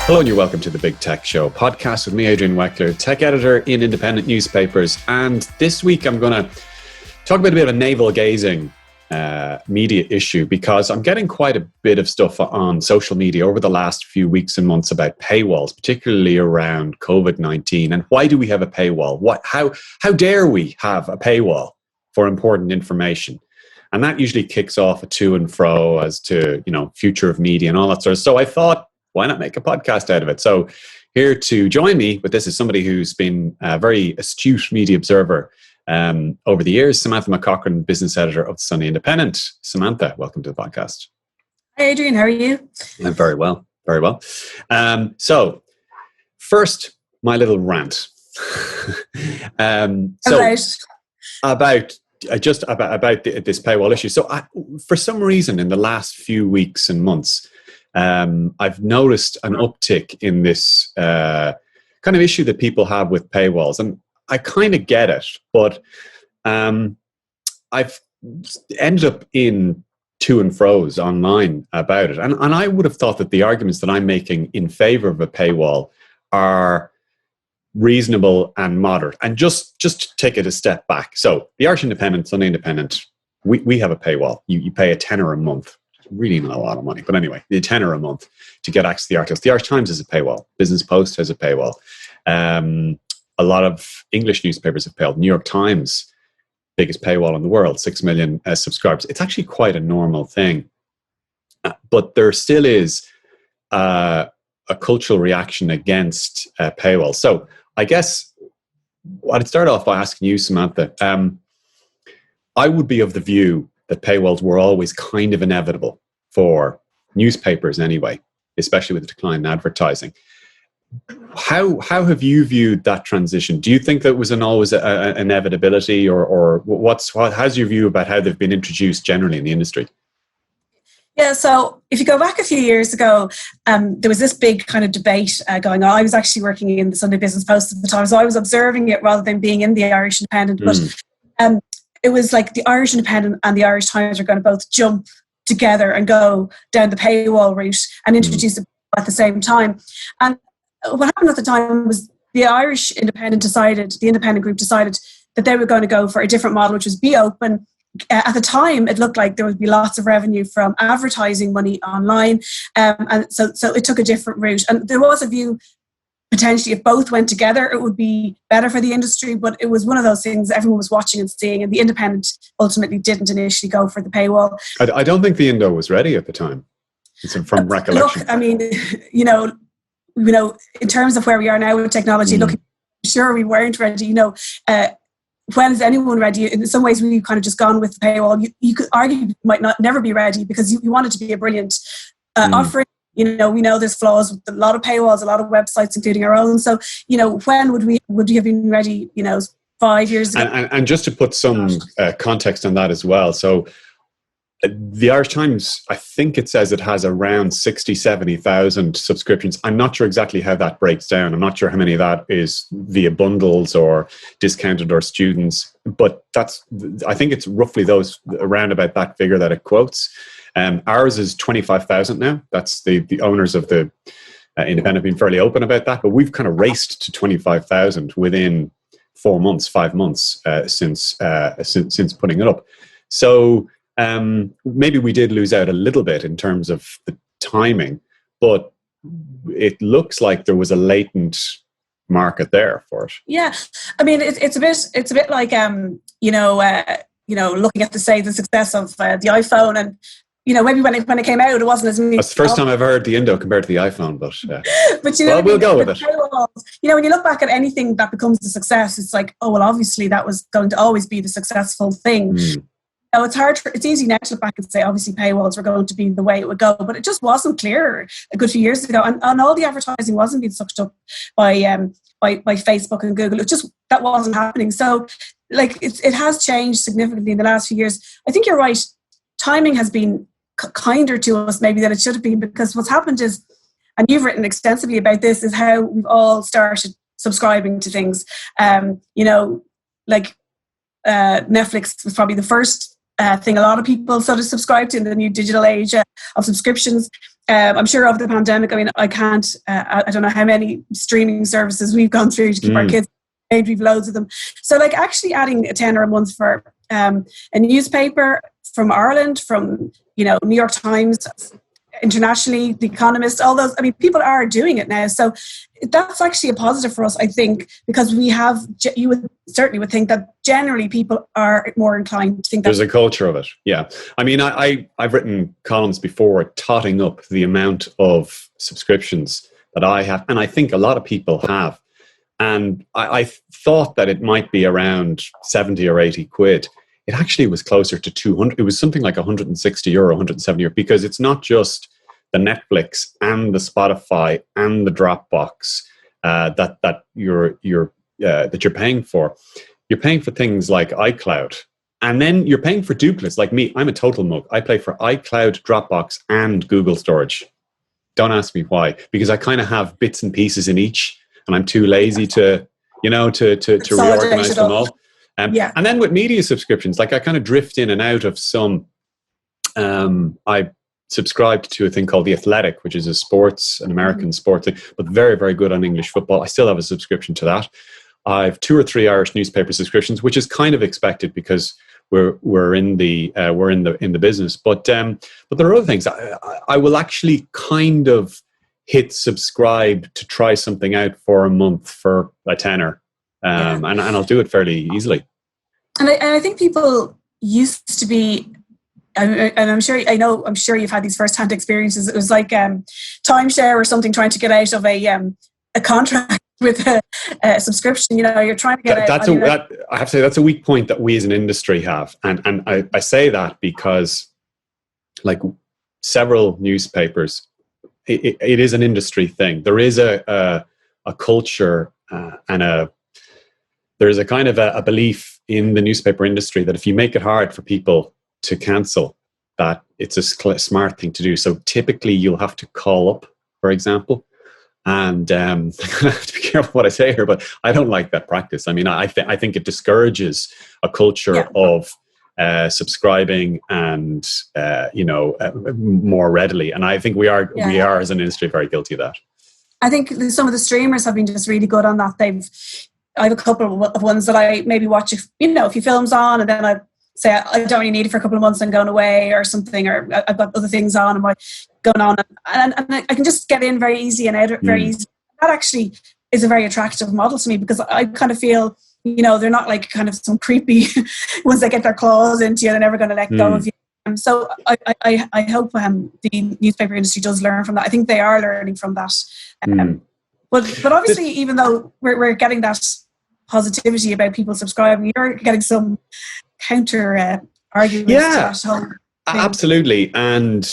Hello and you're welcome to the Big Tech Show podcast with me, Adrian Weckler, tech editor in independent newspapers. And this week I'm going to talk about a bit of a navel-gazing media issue because I'm getting quite a bit of stuff on social media over the last few weeks and months about paywalls, particularly around COVID-19. And why do we have a paywall? How dare we have a paywall for important information? And that usually kicks off a to and fro as to, future of media and all that sort of stuff. So I thought, why not make a podcast out of it? So here to join me with this is somebody who's been a very astute media observer over the years, Samantha McCaughren, business editor of the Sunday Independent. Samantha, welcome to the podcast. Hi, Adrian. How are you? I'm very well, very well. So first, my little rant. About this paywall issue. So for some reason, in the last few weeks and months, I've noticed an uptick in this kind of issue that people have with paywalls. And I kind of get it, but I've ended up in to and fro's online about it. And I would have thought that the arguments that I'm making in favor of a paywall are reasonable and moderate. And just to take it a step back. So the Irish Independent, Sunday Independent, we have a paywall. You pay a tenner a month. Really not a lot of money, but anyway, the tenner a month to get access to the articles. The Irish Times has a paywall. Business Post has a paywall. A lot of English newspapers have paywall. New York Times, biggest paywall in the world, 6 million subscribers. It's actually quite a normal thing, but there still is a cultural reaction against paywall. So I guess I'd start off by asking you, Samantha. I would be of the view that paywalls were always kind of inevitable for newspapers anyway, especially with the decline in advertising. How have you viewed that transition? Do you think that was always an inevitability, or how's your view about how they've been introduced generally in the industry? Yeah, so if you go back a few years ago, there was this big kind of debate going on. I was actually working in the Sunday Business Post at the time, so I was observing it rather than being in the Irish Independent. But it was like the Irish Independent and the Irish Times are going to both jump together and go down the paywall route and introduce it at the same time. And what happened at the time was the Irish Independent the independent group decided that they were going to go for a different model, which was be open. At the time, it looked like there would be lots of revenue from advertising money online. And so it took a different route. And there was a view, potentially, if both went together, it would be better for the industry. But it was one of those things everyone was watching and seeing. And the Independent ultimately didn't initially go for the paywall. I don't think the Indo was ready at the time, from recollection. Look, I mean, in terms of where we are now with technology, looking, sure we weren't ready. When is anyone ready? In some ways, we've kind of just gone with the paywall. You could argue you might never be ready because you want it to be a brilliant offering. We know there's flaws with a lot of paywalls, a lot of websites, including our own. So, when would we have been ready? 5 years ago. And just to put some context on that as well. So, the Irish Times, I think it says it has around 70,000 subscriptions. I'm not sure exactly how that breaks down. I'm not sure how many of that is via bundles or discounted or students, but I think it's roughly those around about that figure that it quotes. Ours is 25,000 now. That's the owners of the Independent being fairly open about that, but we've kind of raced to 25,000 within 5 months since putting it up. So maybe we did lose out a little bit in terms of the timing, but it looks like there was a latent market there for it. Yeah, I mean, it's a bit like looking at the success of the iPhone, and maybe when it came out, it wasn't as many. That's the first time I've heard the Indo compared to the iPhone, but we'll go with it. When you look back at anything that becomes a success, it's like, oh well, obviously that was going to always be the successful thing. It's easy now to look back and say, obviously, paywalls were going to be the way it would go, but it just wasn't clear a good few years ago. And all the advertising wasn't being sucked up by Facebook and Google. That wasn't happening. So, it has changed significantly in the last few years. I think you're right. Timing has been kinder to us maybe than it should have been, because what's happened is, and you've written extensively about this, is how we've all started subscribing to things. Netflix was probably the first thing a lot of people sort of subscribe to in the new digital age of subscriptions. I'm sure over the pandemic, I mean, I don't know how many streaming services we've gone through to keep our kids paid. We've loads of them. So like actually adding a tenner a month for a newspaper from Ireland, from, New York Times, internationally, The Economist, all those, I mean, people are doing it now. So that's actually a positive for us, I think, because you would certainly think that generally people are more inclined to think that. There's a culture of it, yeah. I mean, I've written columns before totting up the amount of subscriptions that I have, and I think a lot of people have. And I thought that it might be around 70 or 80 quid. It actually was closer to 200. It was something like 160 euro, 170 euro, because it's not just the Netflix and the Spotify and the Dropbox that you're paying for. You're paying for things like iCloud, and then you're paying for duplicates. Like me, I'm a total mug. I pay for iCloud, Dropbox, and Google Storage. Don't ask me why, because I kind of have bits and pieces in each, and I'm too lazy to reorganize them all. And then with media subscriptions, like I kind of drift in and out of some. I subscribed to a thing called The Athletic, which is an American sports thing, but very, very good on English football. I still have a subscription to that. I've 2 or 3 Irish newspaper subscriptions, which is kind of expected because we're in the business. But there are other things. I will actually kind of hit subscribe to try something out for a month for a tenner. And I'll do it fairly easily. And I think people used to be, and I'm sure you've had these first-hand experiences. It was like timeshare or something, trying to get out of a contract with a subscription. You're trying to get out. I have to say that's a weak point that we as an industry have, and I say that because, like several newspapers, it is an industry thing. There is a culture and there is a kind of a belief in the newspaper industry that if you make it hard for people to cancel, that it's a smart thing to do. So typically you'll have to call up, for example, and I have to be careful what I say here, but I don't like that practice. I mean, I think it discourages a culture of subscribing and more readily. And I think we are as an industry very guilty of that. I think some of the streamers have been just really good on that. I have a couple of ones that I maybe watch if a few films on, and then I say I don't really need it for a couple of months and going away or something, or I've got other things on and going on, and I can just get in very easy and out very easy. That actually is a very attractive model to me, because I kind of feel, they're not like kind of some creepy once they get their claws into you, they're never going to let go of you. So I hope the newspaper industry does learn from that. I think they are learning from that. But obviously, even though we're getting that positivity about people subscribing, you're getting some counter arguments to that whole thing. Absolutely. And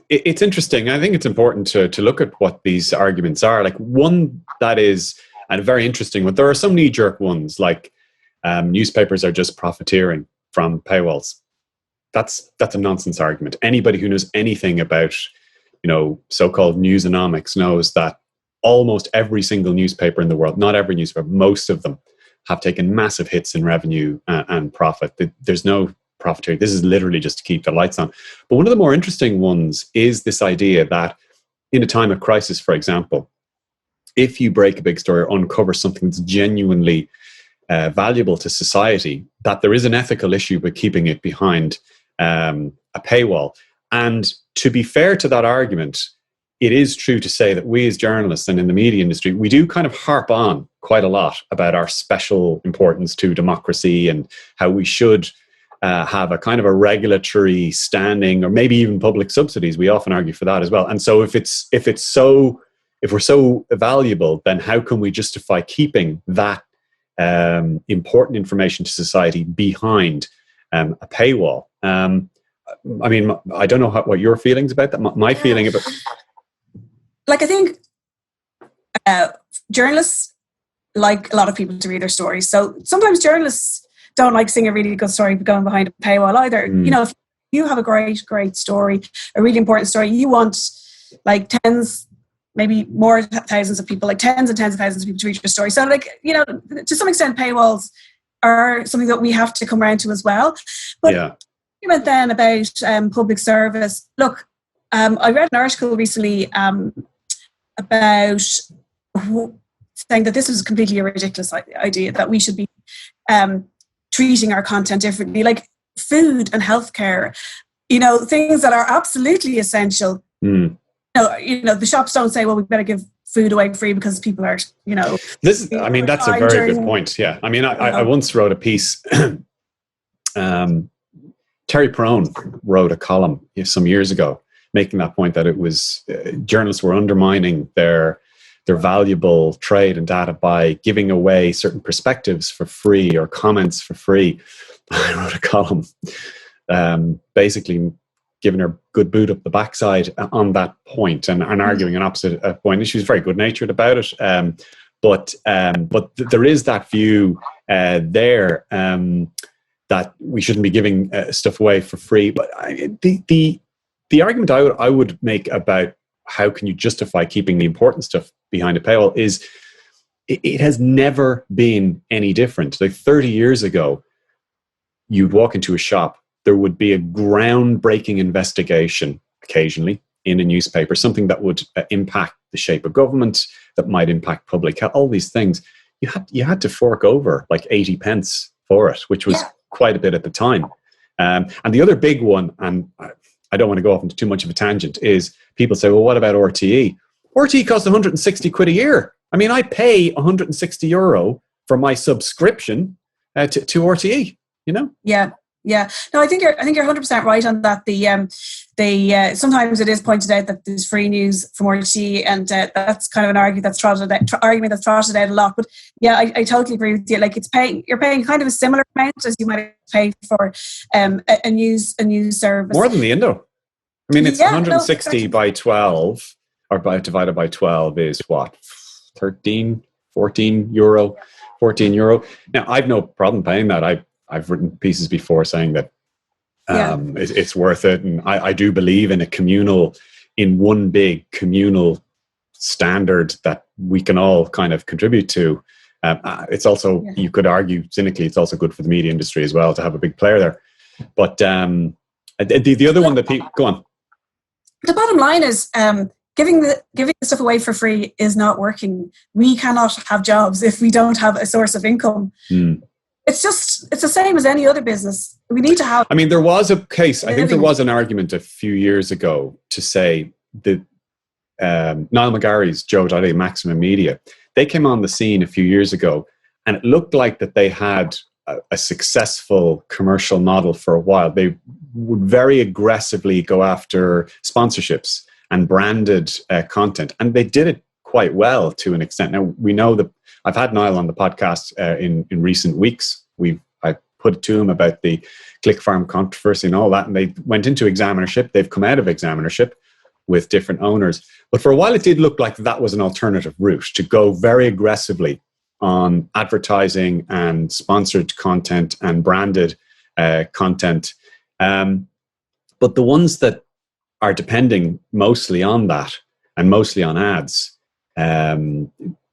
it's interesting. I think it's important to look at what these arguments are. Like one that is, and very interesting one, there are some knee-jerk ones, like newspapers are just profiteering from paywalls. That's a nonsense argument. Anybody who knows anything about, so-called newsonomics knows that almost every single newspaper in the world, not every newspaper, most of them have taken massive hits in revenue and profit. There's no profiteering. This is literally just to keep the lights on. But one of the more interesting ones is this idea that in a time of crisis, for example, if you break a big story or uncover something that's genuinely valuable to society, that there is an ethical issue with keeping it behind a paywall. And to be fair to that argument, it is true to say that we as journalists and in the media industry, we do kind of harp on quite a lot about our special importance to democracy and how we should have a kind of a regulatory standing, or maybe even public subsidies. We often argue for that as well. And so if we're so valuable, then how can we justify keeping that important information to society behind a paywall? I mean, I don't know what your feelings about that. My feeling about, like, I think journalists like a lot of people to read their stories. So sometimes journalists don't like seeing a really good story going behind a paywall either. If you have a great story, a really important story, you want like tens, maybe more thousands of people, like tens and tens of thousands of people to read your story. So like, to some extent, paywalls are something that we have to come around to as well. But argument then about public service. Look, I read an article recently about saying that this is completely a ridiculous idea, that we should be treating our content differently, like food and healthcare, things that are absolutely essential. The shops don't say, well, we better give food away free because people are, that's a very good point. Yeah. I mean, I once wrote a piece, Terry Perone wrote a column some years ago making that point, that it was journalists were undermining their valuable trade and data by giving away certain perspectives for free or comments for free. I wrote a column basically giving her good boot up the backside on that point and arguing an opposite point. And she was very good-natured about it. But there is that view there that we shouldn't be giving stuff away for free. But the argument I would make about how can you justify keeping the important stuff behind a paywall is it has never been any different. Like 30 years ago, you'd walk into a shop, there would be a groundbreaking investigation occasionally in a newspaper, something that would impact the shape of government, that might impact public health, all these things. You had to fork over like 80 pence for it, which was quite a bit at the time. And the other big one, and I don't want to go off into too much of a tangent, is people say, well, what about RTE? RTE costs 160 quid a year. I mean, I pay 160 euro for my subscription to RTE, Yeah. No, I think you're 100% right on that. The sometimes it is pointed out that there's free news from RTE, and that's kind of an argument that's trotted out a lot. But yeah, I totally agree with you. Like you're paying kind of a similar amount as you might pay for a news service. More than the Indo. I mean, it's 160 by 12 or divided by 12 is what, 14 euro. Now, I've no problem paying that. I've written pieces before saying that it's worth it. And I do believe in one big communal standard that we can all kind of contribute to. It's also, you could argue cynically, it's also good for the media industry as well to have a big player there. But the other one that people, go on. The bottom line is giving the stuff away for free is not working. We cannot have jobs if we don't have a source of income. It's the same as any other business. We need to have. I mean, there was a case. I think there was an argument a few years ago to say that Niall McGarry's Joe.ie, Maximum Media, they came on the scene a few years ago, and it looked like that they had a successful commercial model for a while. They would very aggressively go after sponsorships and branded content, and they did it quite well to an extent. Now, we know that I've had Niall on the podcast in recent weeks. I put it to him about the Click Farm controversy and all that, and they went into examinership. They've come out of examinership with different owners. But for a while, it did look like that was an alternative route to go very aggressively on advertising and sponsored content and branded content. But the ones that are depending mostly on that and mostly on ads,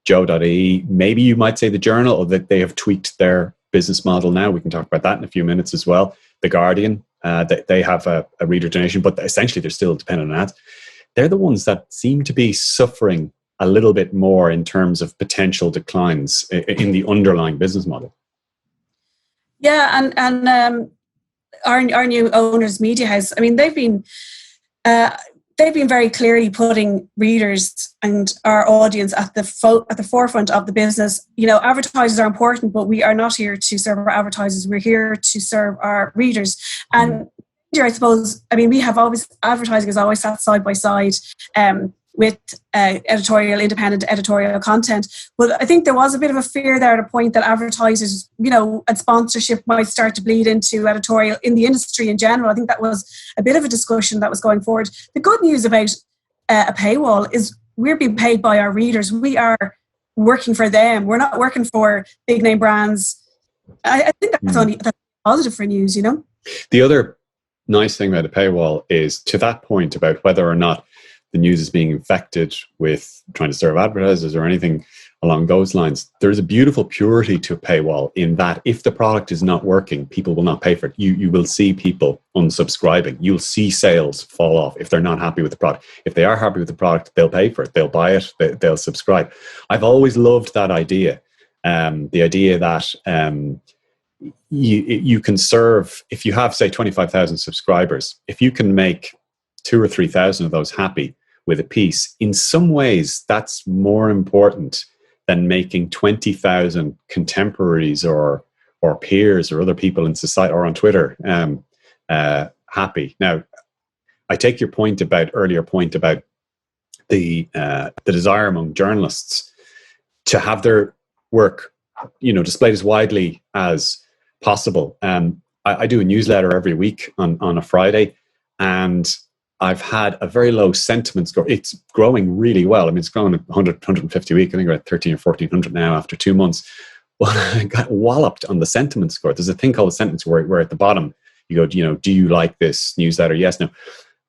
Joe.ie, maybe you might say the Journal, or that they have tweaked their business model now. We can talk about that in a few minutes as well. The Guardian, they have a reader donation, but essentially they're still dependent on ads. They're the ones that seem to be suffering a little bit more in terms of potential declines in the underlying business model. Yeah, and our new owners, Media House, I mean, they've been very clearly putting readers and our audience at the forefront of the business. Advertisers are important, but we are not here to serve our advertisers. We're here to serve our readers. And I suppose, I mean, advertising has always sat side by side with independent editorial content. But I think there was a bit of a fear there at a point that advertisers, and sponsorship might start to bleed into editorial in the industry in general. I think that was a bit of a discussion that was going forward. The good news about a paywall is we're being paid by our readers. We are working for them. We're not working for big name brands. I think that's positive for news, The other nice thing about a paywall is, to that point about whether or not the news is being infected with trying to serve advertisers or anything, along those lines. There's a beautiful purity to a paywall in that if the product is not working, people will not pay for it. You will see people unsubscribing. You'll see sales fall off if they're not happy with the product. If they are happy with the product, they'll pay for it. They'll buy it. They'll subscribe. I've always loved that idea. The idea that you can serve, if you have, say, 25,000 subscribers, if you can make 2,000 or 3,000 of those happy with a piece, in some ways, that's more important than making 20,000 contemporaries or peers or other people in society or on Twitter happy. Now, I take your earlier point about the desire among journalists to have their work, displayed as widely as possible. I do a newsletter every week on a Friday, and I've had a very low sentiment score. It's growing really well. I mean, it's grown 100, 150 a week. I think we're at 13 or 1400 now after 2 months. But I got walloped on the sentiment score. There's a thing called a sentiment score where at the bottom you go, do you like this newsletter? Yes, no.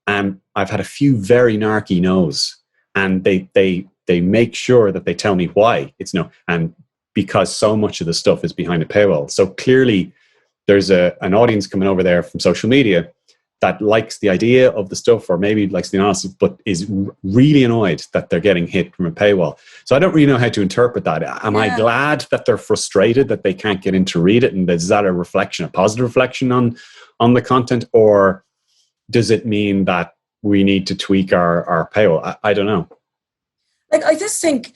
And I've had a few very narky no's, and they make sure that they tell me why it's no. And because so much of the stuff is behind a paywall. So clearly there's an audience coming over there from social media that likes the idea of the stuff, or maybe likes the analysis, but is really annoyed that they're getting hit from a paywall. So I don't really know how to interpret that. Am I glad that they're frustrated that they can't get in to read it? And is that a reflection, a positive reflection on the content? Or does it mean that we need to tweak our paywall? I don't know. Like, I just think,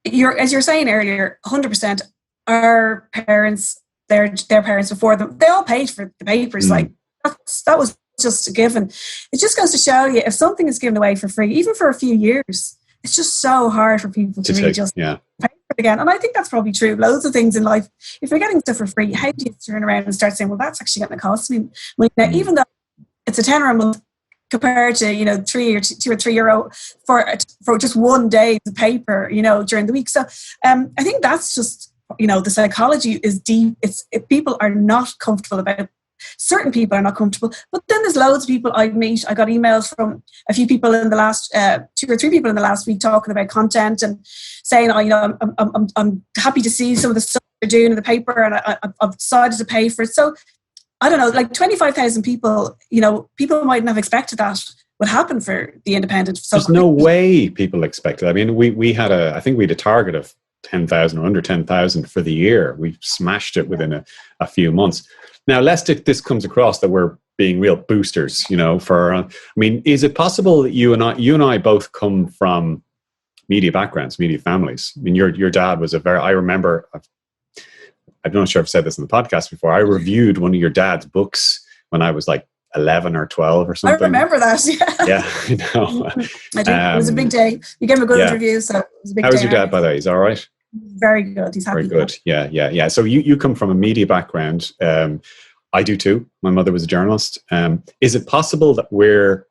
as you're saying earlier, 100%, our parents, their parents before them, they all paid for the papers. Like, that was just a given. It just goes to show you, if something is given away for free, even for a few years, it's just so hard for people to really just pay for it again. And I think that's probably true. Loads of things in life, if you're getting stuff for free, how do you turn around and start saying, well, that's actually going to cost me? Now, even though it's a tenner a month compared to, €3 or €2 or €3 for just 1 day of paper, during the week. So I think that's just, the psychology is deep. People are not comfortable about it. Certain people are not comfortable, but then there's loads of people I meet. I got emails from a few people in the last 2 or 3 people in the last week talking about content and saying, I'm happy to see some of the stuff they're doing in the paper, and I've decided to pay for it. So I don't know, like 25,000 people, people mightn't have expected that would happen for the Independent. So there's no way people expected. I mean, we had I think we had a target of 10,000 or under 10,000 for the year. We smashed it within a few months. Now, lest this comes across that we're being real boosters, is it possible that you and I both come from media backgrounds, media families? I mean, your dad was I remember, I'm not sure if I've said this in the podcast before, I reviewed one of your dad's books when I was like 11 or 12 or something. I remember that, Yeah, I know. I do. It was a big day. You gave him a good review, so it was a big day. How was your dad, by the way? He's all right? Very good. He's happy. Very good. Yeah. So you come from a media background. I do too. My mother was a journalist. Is it possible that we're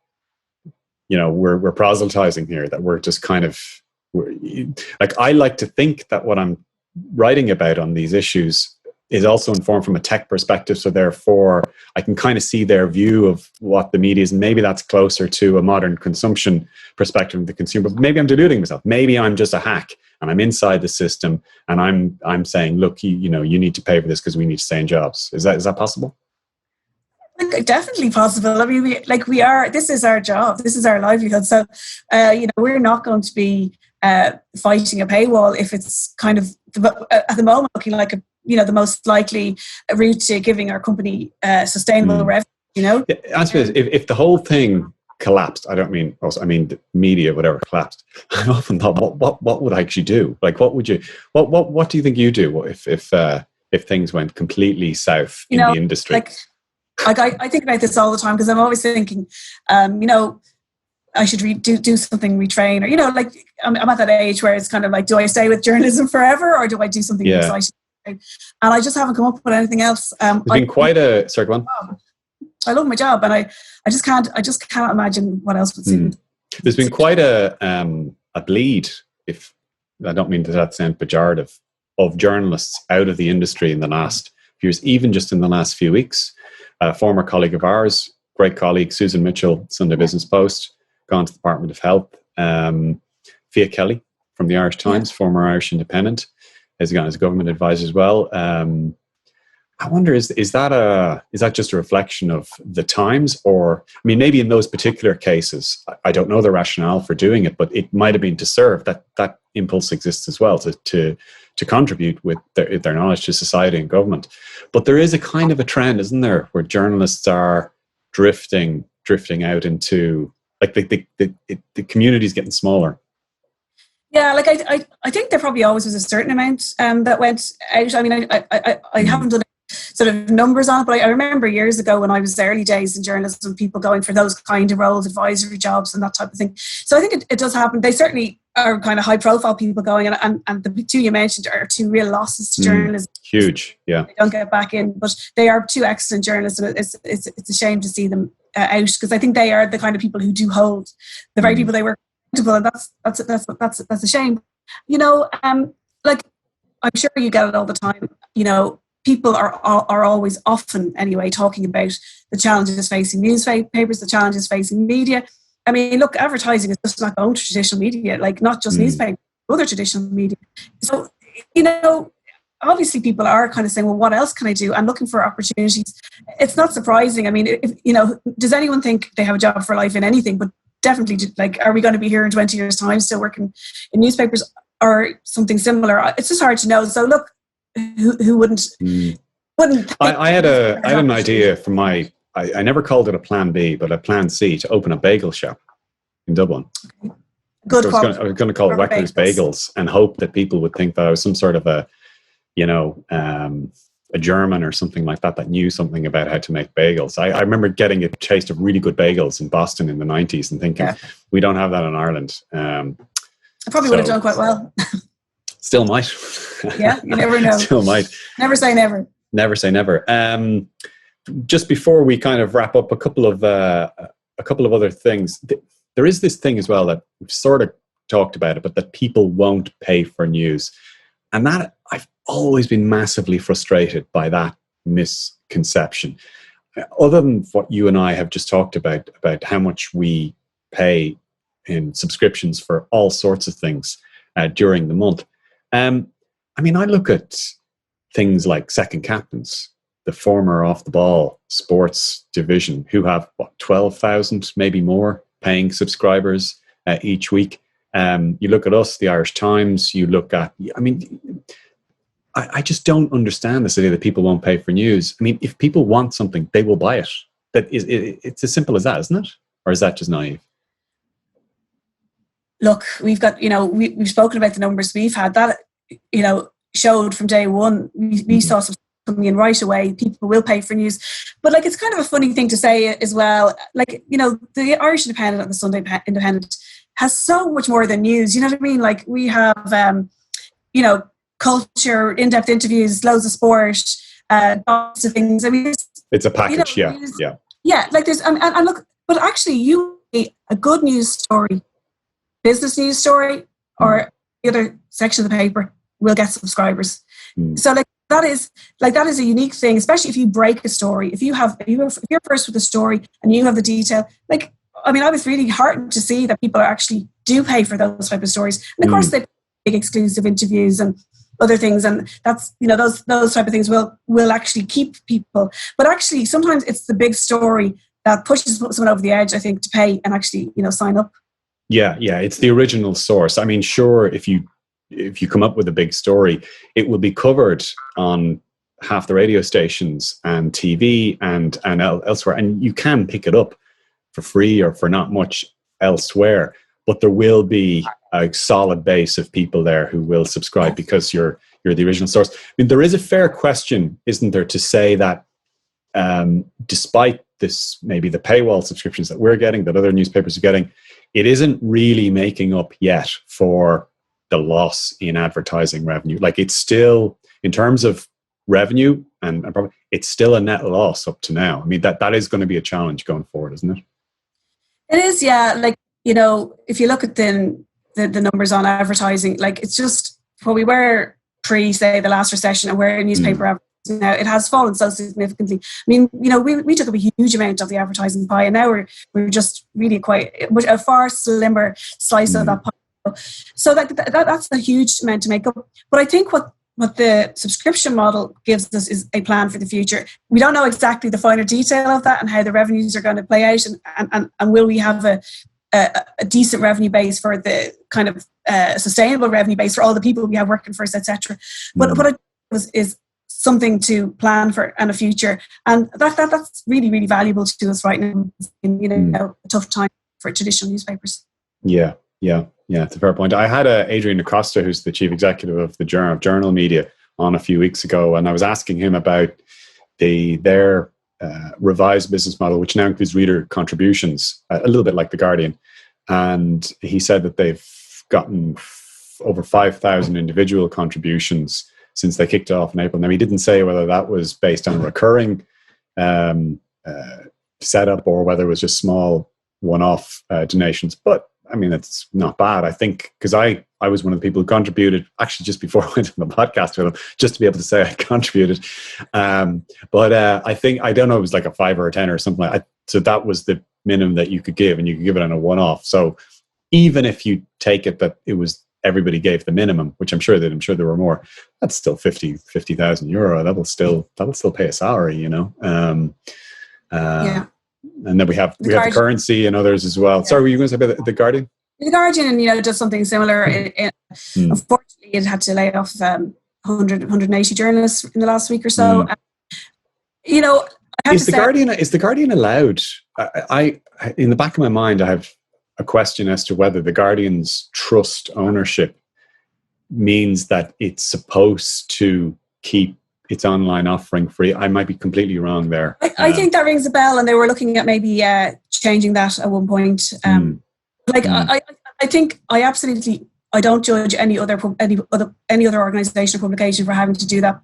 proselytizing here, that we're just kind of, like, I like to think that what I'm writing about on these issues is also informed from a tech perspective. So therefore, I can kind of see their view of what the media is. And maybe that's closer to a modern consumption perspective of the consumer. But maybe I'm deluding myself. Maybe I'm just a hack and I'm inside the system and I'm saying, look, you need to pay for this because we need to stay in jobs. Is that possible? Definitely possible. I mean, this is our job. This is our livelihood. So, we're not going to be fighting a paywall if it's kind of at the moment looking like the most likely route to giving our company sustainable revenue. Answer me this: if the whole thing collapsed, I mean the media, whatever, collapsed, I often thought, what would I actually do? Like, what do you think you do if things went completely south in the industry? I think about this all the time because I'm always thinking, I should do something, retrain, or I'm at that age where it's kind of like, do I stay with journalism forever or do I do something exciting? And I just haven't come up with anything else. It's been quite a sorry, go on. I love my job, and I just can't imagine what else would suit me. There's been quite a bleed, if I don't mean that sound pejorative, of journalists out of the industry in the last few years, even just in the last few weeks. A former colleague of ours, great colleague, Susan Mitchell, Sunday Business Post, gone to the Department of Health. Fia Kelly from the Irish Times, former Irish Independent, has gone as a government advisor as well. I wonder, is that just a reflection of the times, or I mean, maybe in those particular cases, I don't know the rationale for doing it, but it might have been to serve that impulse exists as well to contribute with their knowledge to society and government. But there is a kind of a trend, isn't there, where journalists are drifting out into like the community's getting smaller. Yeah, like I think there probably always was a certain amount that went out. I mean, I haven't done sort of numbers on it, but I remember years ago when I was the early days in journalism, people going for those kind of roles, advisory jobs and that type of thing. So I think it does happen. They certainly are kind of high profile people going, and the two you mentioned are two real losses to journalism. Huge, yeah. They don't get back in, but they are two excellent journalists, and it's a shame to see them out, because I think they are the kind of people who do hold the very people they work with, and that's a shame. You know, like I'm sure you get it all the time. You know, people are always often anyway talking about the challenges facing newspapers, the challenges facing media. I mean, look, advertising is just not going to traditional media, like not just newspapers, other traditional media. So, you know, obviously people are kind of saying, well, what else can I do? I'm looking for opportunities. It's not surprising. I mean, you know, does anyone think they have a job for life in anything? But definitely, like, are we going to be here in 20 years' time still working in newspapers or something similar? It's just hard to know. So look, who wouldn't? I had an idea for my. I never called it a plan B, but a plan C, to open a bagel shop in Dublin. Okay. Good. I was going to call it Weckler's Bagels, and hope that people would think that I was some sort of a German or something like that knew something about how to make bagels. I remember getting a taste of really good bagels in Boston in the 90s and thinking, we don't have that in Ireland. I probably would have done quite well. Still might. Yeah, you never know. Still might. Never say never. Never say never. Just before we kind of wrap up, a couple of other things. There is this thing as well that we've sort of talked about it, but that people won't pay for news. And that I've always been massively frustrated by that misconception. Other than what you and I have just talked about how much we pay in subscriptions for all sorts of things during the month. I mean, I look at things like Second Captains, the former Off the Ball sports division, who have 12,000, maybe more, paying subscribers each week. You look at us, the Irish Times. You look at, I mean, I just don't understand this idea that people won't pay for news. I mean, if people want something, they will buy it. It's as simple as that, isn't it? Or is that just naive? Look, we've got, we've spoken about the numbers we've had. That, showed from day one. We saw some coming in right away. People will pay for news. But, like, it's kind of a funny thing to say as well. Like, the Irish Independent and the Sunday Independent has so much more than news. You know what I mean? Like, we have, culture, in-depth interviews, loads of sport, lots of things. I mean, it's a package, yeah. Yeah, like there's, and look, but actually a good news story, business news story, or the other section of the paper will get subscribers. So that is a unique thing, especially if you break a story. If you're first with a story and you have the detail, I was really heartened to see that people actually do pay for those type of stories. And of course they big exclusive interviews and other things, and that's those type of things will actually keep people. But actually sometimes it's the big story that pushes someone over the edge, I think, to pay and actually sign up. Yeah, it's the original source. I mean, sure, if you come up with a big story, it will be covered on half the radio stations and TV and elsewhere, and you can pick it up for free or for not much elsewhere. But there will be a solid base of people there who will subscribe because you're the original source. I mean, there is a fair question, isn't there, to say that despite this, maybe the paywall subscriptions that we're getting, that other newspapers are getting, it isn't really making up yet for the loss in advertising revenue. Like, it's still, in terms of revenue and probably, it's still a net loss up to now. I mean, that is going to be a challenge going forward, isn't it? It is, yeah. Like, if you look at the numbers on advertising, like, it's just what we were pre, say, the last recession, and where newspaper advertising now, it has fallen so significantly. I mean, we took up a huge amount of the advertising pie, and now we're just really quite a far slimmer slice of that pie. So that's a huge amount to make up. But I think what the subscription model gives us is a plan for the future. We don't know exactly the finer detail of that and how the revenues are going to play out, and will we have a decent revenue base for the kind of sustainable revenue base for all the people we have working for us, etc. But what it is something to plan for and a future, and that's really, really valuable to us right now in a tough time for traditional newspapers. Yeah, it's a fair point. I had Adrian Acosta, who's the chief executive of the Journal Media, on a few weeks ago, and I was asking him about their revised business model, which now includes reader contributions, a little bit like The Guardian. And he said that they've gotten over 5,000 individual contributions since they kicked off in April. Now, he didn't say whether that was based on a recurring setup or whether it was just small one-off donations. But I mean, it's not bad, I think, because I was one of the people who contributed, actually just before I went on the podcast with him, just to be able to say I contributed. But I think, I don't know, it was like a 5 or a 10 or something like that. So that was the minimum that you could give, and you could give it on a one-off. So even if you take it that it was everybody gave the minimum, which I'm sure there were more, that's still 50,000 euro. That'll still pay a salary, Yeah. And then we have the currency and others as well. Yeah. Sorry, were you going to say about the Guardian? The Guardian, does something similar. Unfortunately, it had to lay off 180 journalists in the last week or so. Is the Guardian allowed? I in the back of my mind, I have a question as to whether the Guardian's trust ownership means that it's supposed to keep its online offering free. I might be completely wrong there. I think that rings a bell, and they were looking at maybe changing that at one point. I think I don't judge any other organisation or publication for having to do that,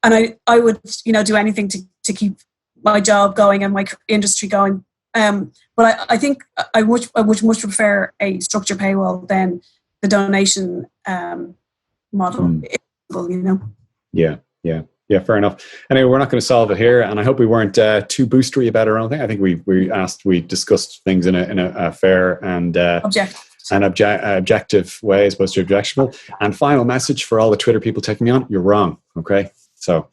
and I would do anything to keep my job going and my industry going. But I think I would much prefer a structured paywall than the donation model. Yeah, fair enough. Anyway, we're not going to solve it here, and I hope we weren't too boostery about our own thing. I think we discussed things in a fair and objective way as opposed to objectionable. And final message for all the Twitter people taking me on: you're wrong. Okay, so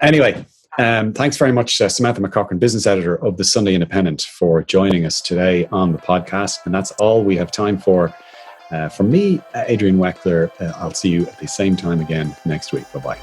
anyway. Thanks very much, Samantha McCaughren, business editor of the Sunday Independent, for joining us today on the podcast. And that's all we have time for. From me, Adrian Weckler, I'll see you at the same time again next week. Bye-bye.